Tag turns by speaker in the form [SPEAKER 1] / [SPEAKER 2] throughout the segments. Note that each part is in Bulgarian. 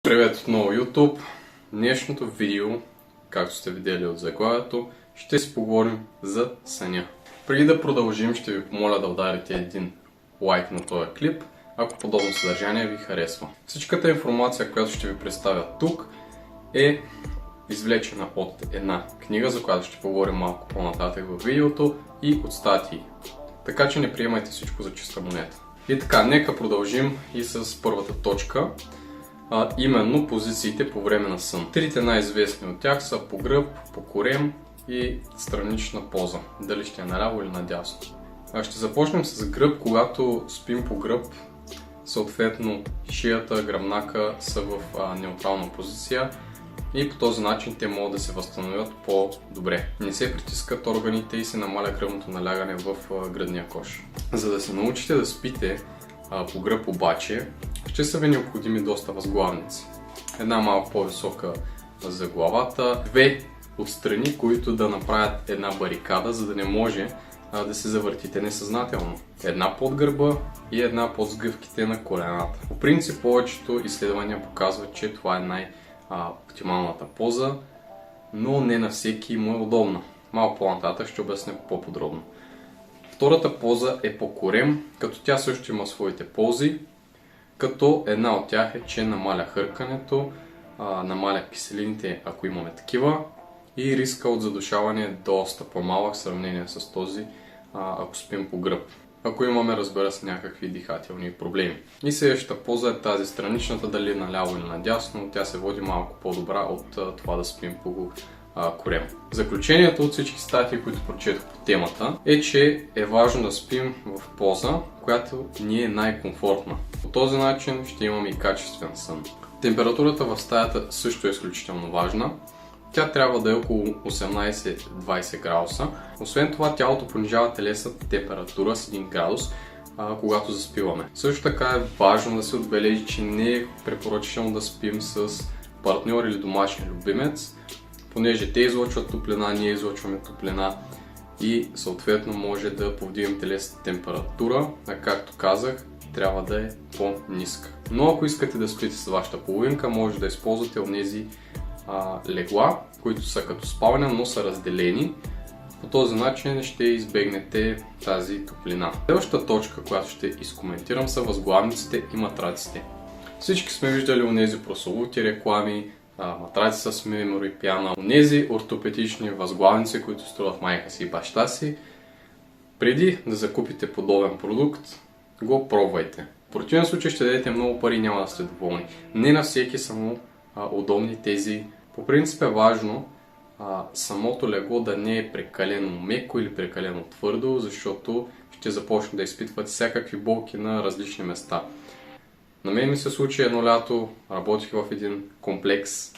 [SPEAKER 1] Привет отново YouTube! Днешното видео, както сте видели от заглавието, ще си поговорим за съня. Преди да продължим, ще ви помоля да ударите един лайк на този клип, ако подобно съдържание ви харесва. Всичката информация, която ще ви представя тук, е извлечена от една книга, за която ще поговорим малко по-нататък в видеото, и от статии. Така че не приемайте всичко за чиста монета. И така, нека продължим и с първата точка. Именно позициите по време на сън. Трите най-известни от тях са по гръб, по корем и странична поза. Дали ще е наляво или надясно. Ще започнем с гръб. Когато спим по гръб, съответно шията, гръбнака са в неутрална позиция и по този начин те могат да се възстановят по-добре. Не се притискат органите и се намаля кръвното налягане в гръдния кош. За да се научите да спите по гръб обаче, ще са ви необходими доста възглавници. Една малко по-висока за главата, две отстрани, които да направят една барикада, за да не може да се завъртите несъзнателно. Една под гърба и една под сгъвките на колената. По принцип, повечето изследвания показват, че това е най-оптималната поза, но не на всеки му е удобна. Малко по-нататък ще обясня по-подробно. Втората поза е по корем, като тя също има своите ползи, като една от тях е, че намаля хъркането, намаля киселините, ако имаме такива, и риска от задушаване е доста по-малък в сравнение с този, ако спим по гръб. Ако имаме, разбира се, някакви дихателни проблеми. И следващата поза е тази страничната, дали наляво или надясно, тя се води малко по-добра от това да спим по корем. Заключението от всички статии, които прочетох по темата, е, че е важно да спим в поза, която ни е най-комфортна. По този начин ще имаме и качествен сън. Температурата в стаята също е изключително важна. Тя трябва да е около 18-20 градуса. Освен това, тялото понижава телесната температура с 1 градус, когато заспиваме. Също така е важно да се отбележи, че не е препоръчително да спим с партньор или домашен любимец, понеже те излъчват топлина, ние излъчваме топлина и съответно може да повдигнем телесната температура, а както казах, трябва да е по-ниска. Но ако искате да спите с вашата половинка, може да използвате онези легла, които са като спалня, но са разделени. По този начин ще избегнете тази топлина. Следващата точка, която ще изкоментирам, са възглавниците и матраците. Всички сме виждали онези прословути реклами, матраци с мемори пяна, онези ортопедични възглавници, които струват майка си и баща си. Преди да закупите подобен продукт, го пробвайте. В противен случай ще дадете много пари и няма да сте доволни. Не на всеки са му удобни тези. По принцип е важно самото легло да не е прекалено меко или прекалено твърдо, защото ще започне да изпитвате всякакви болки на различни места. На мен ми се случи едно лято, работих в един комплекс,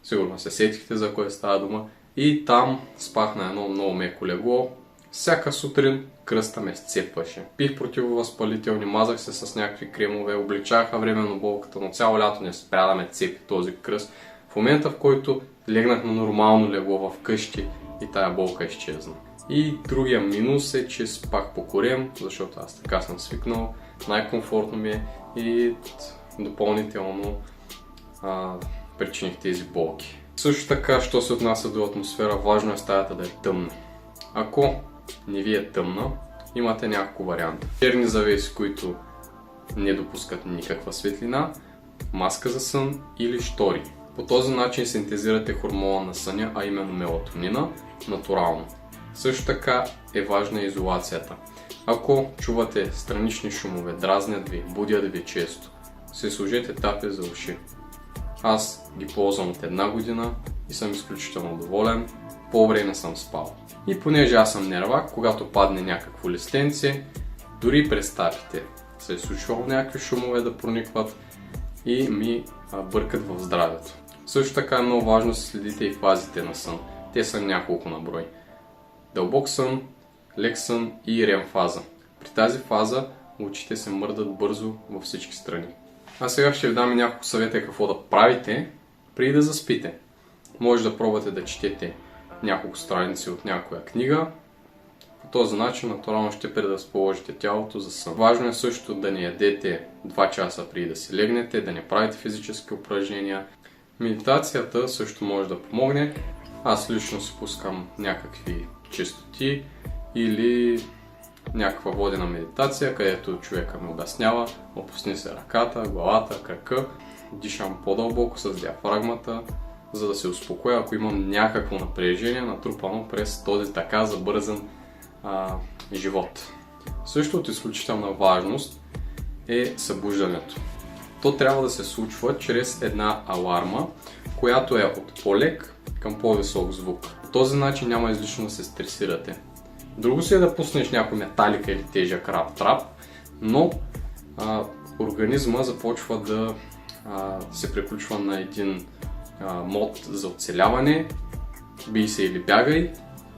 [SPEAKER 1] сигурно се сетихте за кое става дума, и там спах на едно много меко легло. Всяка сутрин кръста ме сцепваше. Пих противовъзпалителни, мазах се с някакви кремове, облегчаваха временно болката, но цяло лято не спря да ме цепи този кръст. В момента, в който легнах на нормално легло в къщи, и тая болка изчезна. И другия минус е, че спах по корем, защото аз така съм свикнал, най-комфортно ми е и допълнително причиних тези болки. Също така, що се отнася до атмосфера, важно е стаята да е тъмна. Ако не ви е тъмна, имате няколко варианта. Черни завеси, които не допускат никаква светлина, маска за сън или штори. По този начин синтезирате хормона на съня, а именно мелатонина, натурално. Също така е важна изолацията. Ако чувате странични шумове, дразнят ви, будят ви често, се сложете тапи за уши. Аз ги ползвам от една година и съм изключително доволен. По-добре не съм спал. И понеже аз съм нервак, когато падне някакво листенце, дори през тапите се е случвало някакви шумове да проникват и ми бъркат в здравето. Също така е много важно да следите и фазите на сън. Те са няколко на брой. Дълбок сън, лек сън и REM фаза. При тази фаза очите се мърдат бързо във всички страни. А сега ще ви дам няколко съвета какво да правите преди да заспите. Може да пробвате да четете няколко страници от някоя книга. По този начин натурално ще предразположите тялото за сън. Важно е също да не ядете 2 часа преди да си легнете, да не правите физически упражнения. Медитацията също може да помогне. Аз лично си пускам някакви честоти или някаква водена медитация, където човека ми обяснява, опусни се ръката, главата, крака, дишам по-дълбоко с диафрагмата, за да се успокоя, ако имам някакво напрежение, натрупано през този така забързан живот. Също от изключителна важност е събуждането. То трябва да се случва чрез една аларма, която е от по-лек към по-висок звук. По този начин няма излишно да се стресирате. Друго си е да пуснеш някой металика или тежък рап-трап, но организма започва да се приключва на един мод за оцеляване, бий се или бягай,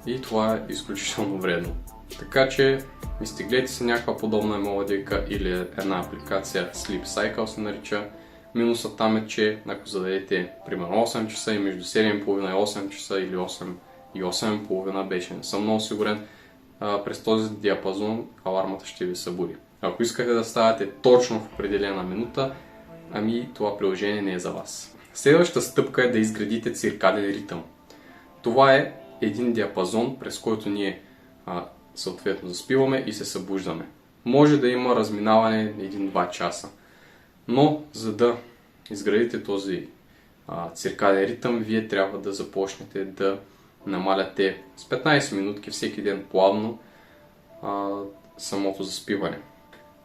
[SPEAKER 1] и това е изключително вредно. Така че изтеглете си някаква подобна мелодика или една апликация Sleep Cycle се нарича. Минусът там е, че ако зададете примерно 8 часа и между 7.30 и 8 часа или 8 и 8.30 беше, не съм много сигурен, през този диапазон алармата ще ви събуди. Ако искате да ставате точно в определена минута, това приложение не е за вас. Следващата стъпка е да изградите циркаден ритъм. Това е един диапазон, през който ние съответно заспиваме и се събуждаме. Може да има разминаване 1-2 часа, но за да изградите този циркаден ритъм, вие трябва да започнете да намаляте с 15 минутки всеки ден плавно самото заспиване.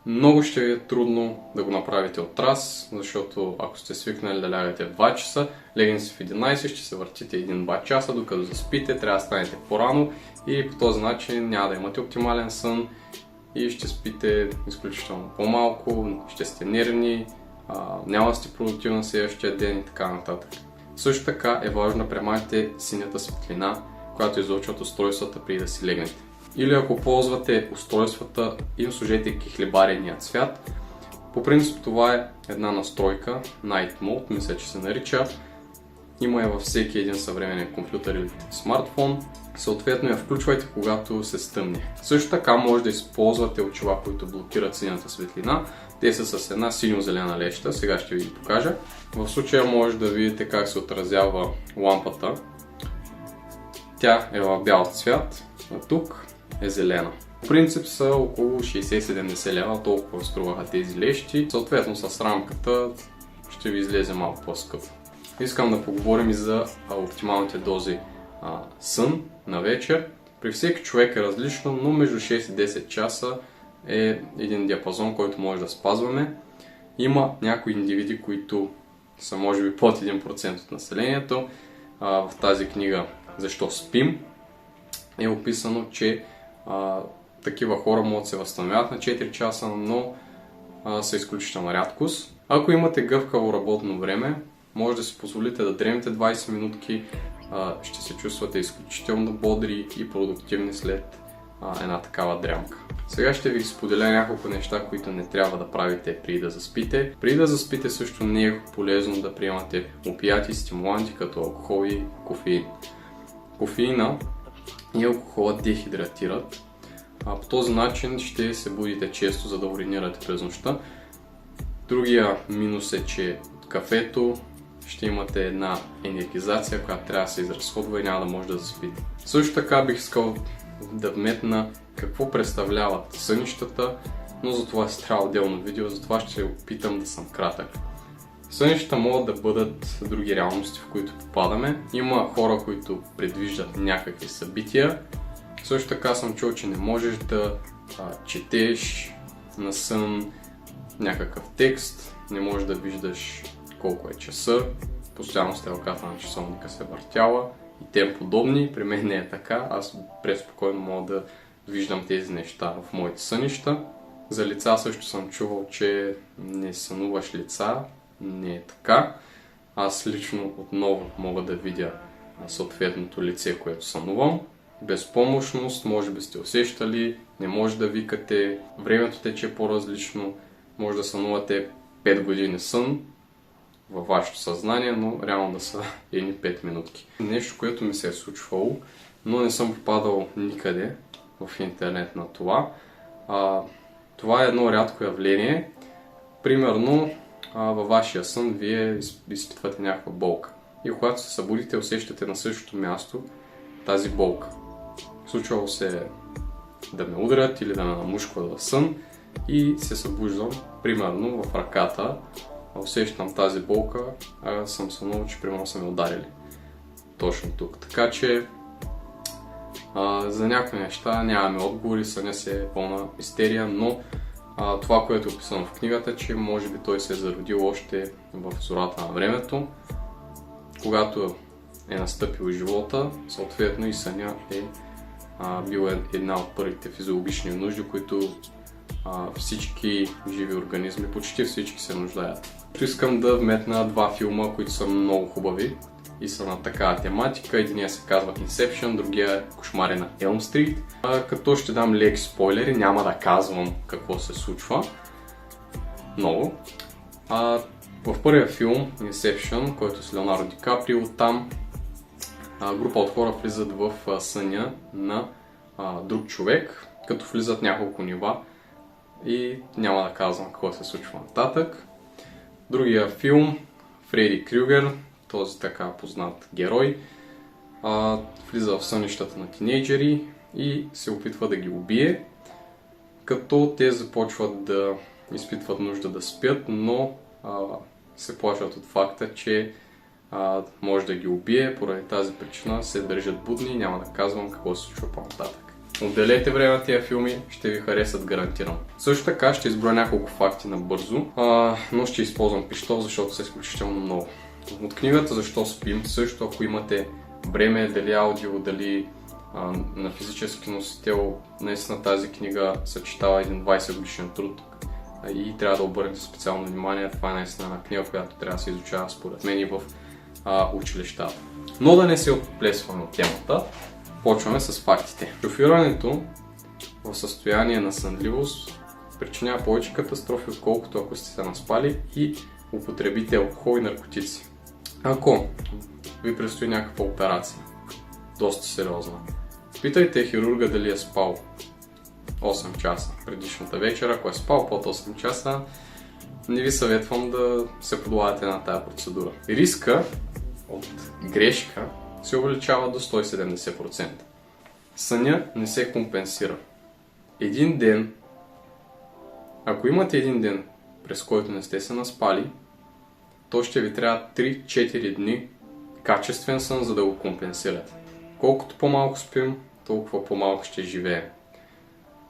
[SPEAKER 1] Много ще ви е трудно да го направите от раз, защото ако сте свикнали да лягате в 2 часа, легнете си в 11, ще се въртите 1-2 часа, докато заспите, трябва да станете по-рано и по този начин няма да имате оптимален сън и ще спите изключително по-малко, ще сте нервни, няма да сте продуктивни следващия ден и така нататък. Също така е важно да премахнете синята светлина, която излъчват устройствата преди да си легнете. Или ако ползвате устройствата, им сложете кихлебарения цвят. По принцип това е една настройка, Night Mode, мисля, че се нарича. Има я във всеки един съвременен компютър или смартфон. Съответно я включвайте, когато се стъмне. Също така може да използвате очила, които блокират синята светлина. Те са с една синьо-зелена леща, сега ще ви ги покажа. В случая може да видите как се отразява лампата. Тя е в бял цвят, а тук е зелена. В принцип са около 60-70 лева, толкова струваха тези лещи. Съответно с рамката ще ви излезе малко по-скъпо. Искам да поговорим и за оптималните дози сън на вечер. При всеки човек е различно, но между 6 и 10 часа е един диапазон, който може да спазваме. Има някои индивиди, които са може би под 1% от населението. В тази книга "Защо спим" е описано, че такива хора могат да се възстановяват на 4 часа, но са изключителна рядкост. Ако имате гъвкаво работно време, може да си позволите да дремете 20 минутки, ще се чувствате изключително бодри и продуктивни след една такава дрямка. Сега ще ви споделя няколко неща, които не трябва да правите преди да заспите. Преди да заспите също не е полезно да приемате опиати и стимуланти като алкохол и кофеин. Кофеина и алкохолът дехидратират. По този начин ще се будите често, за да уринирате през нощта. Другия минус е, че от кафето ще имате една енергизация, която трябва да се изразходва и няма да може да заспите. Също така бих искал да вметна какво представляват сънищата, но за това ще трябва отделно видео, затова ще опитам да съм кратък. Сънищата могат да бъдат други реалности, в които попадаме. Има хора, които предвиждат някакви събития. Също така съм чул, че не можеш да четеш на сън някакъв текст, не можеш да виждаш колко е часа, постоянно стрелката на часовника се въртяла и тем подобни. При мен не е така, аз преспокойно мога да виждам тези неща в моите сънища. За лица също съм чувал, че не сънуваш лица, не е така. Аз лично отново мога да видя съответното лице, което сънувам. Безпомощност, може би сте усещали, не може да викате, времето тече по-различно, може да сънувате 5 години сън във вашето съзнание, но реално да са едни 5 минутки. Нещо, което ми се е случвало, но не съм попадал никъде, в интернет на това. Това е едно рядко явление. Примерно, във вашия сън вие изпитвате някаква болка. И когато се събудите, усещате на същото място тази болка. Случвало се да ме ударят или да ме намушкват в сън и се събуждам, примерно в ръката, усещам тази болка, съм сънувал, че примерно са ме ударили. Точно тук. Така че за някои неща нямаме отговори, съня се е пълна мистерия, но това, което е описано в книгата, че може би той се е зародил още в зората на времето, когато е настъпил живота, съответно и съня е бил една от първите физиологични нужди, които всички живи организми, почти всички се нуждаят. Искам да вметна два филма, които са много хубави и са на такава тематика. Единият се казва Inception, другия е Кошмари на Елм Стрит. Като ще дам леки спойлери, няма да казвам какво се случва много. В първия филм, Inception, който е с Леонардо Ди Каприо, там група от хора влизат в съня на друг човек, като влизат няколко нива и няма да казвам какво се случва нататък. Другия филм, Фредди Крюгер, този така познат герой, влиза в сънищата на тинейджери и се опитва да ги убие, като те започват да изпитват нужда да спят, но се плашат от факта, че може да ги убие, поради тази причина се държат будни и няма да казвам какво се случва по-нататък. Отделете време на тия филми, ще ви харесат гарантирано. Също така ще изброя няколко факти набързо, но ще използвам пищол, защото са изключително много. От книгата Защо спим, също ако имате време, дали аудио, дали на физически носител, наистина тази книга съчетава един 20 годишен труд и трябва да обърнете специално внимание. Това е наистина една книга, която трябва да се изучава според мен и в училищата. Но да не се отплесваме от темата, почваме с фактите. Шофирането в състояние на сънливост причинява повече катастрофи, отколкото ако сте се наспали и употребите алкохол и наркотици. Ако ви предстои някаква операция, доста сериозна, питайте хирурга дали е спал 8 часа предишната вечер. Ако е спал под 8 часа, не ви съветвам да се подлагате на тая процедура. Риска от грешка се увеличава до 170%. Съня не се компенсира. Един ден, ако имате един ден, през който не сте се наспали, то ще ви трябва 3-4 дни качествен сън, за да го компенсирате. Колкото по-малко спим, толкова по-малко ще живеем.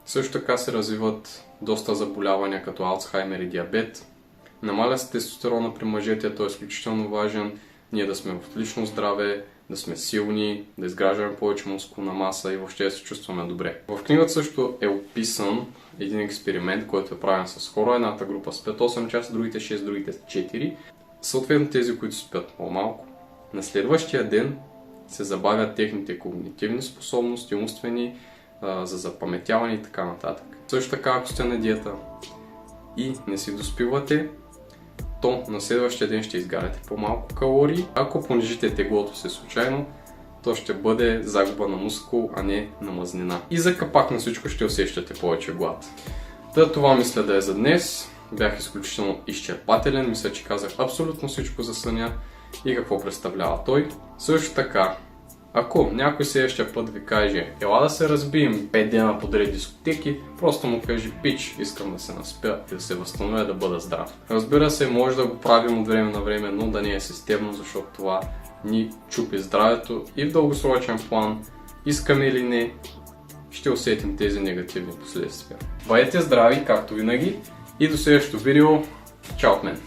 [SPEAKER 1] Също така се развиват доста заболявания, като Алцхаймер и диабет. Намаля се тестостерона при мъжете, той е изключително важен. Ние да сме в отлично здраве, да сме силни, да изграждаме повече мускулна маса и въобще да се чувстваме добре. В книгата също е описан един експеримент, който е правен с хора. Едната група спят 8 часа, другите 6, другите 4. Съответно тези, които спят по-малко, на следващия ден се забавят техните когнитивни способности, умствени, за запаметяване и така нататък. Също така, ако сте на диета и не си доспивате, то на следващия ден ще изгаряте по-малко калории. Ако понижите теглото си случайно, то ще бъде загуба на мускул, а не на мазнина. И за капак на всичко ще усещате повече глад. Това мисля да е за днес. Бях изключително изчерпателен. Мисля, че казах абсолютно всичко за съня и какво представлява той. Също така, ако някой следващия път ви каже, ела да се разбием 5 дена подред дискотеки, просто му кажи, пич, искам да се наспя и да се възстановя, да бъда здрав. Разбира се, може да го правим от време на време, но да не е системно, защото това ни чупи здравето и в дългосрочен план, искаме или не, ще усетим тези негативни последствия. Бъдете здрави, както винаги, и до следващото видео. Чао от мен!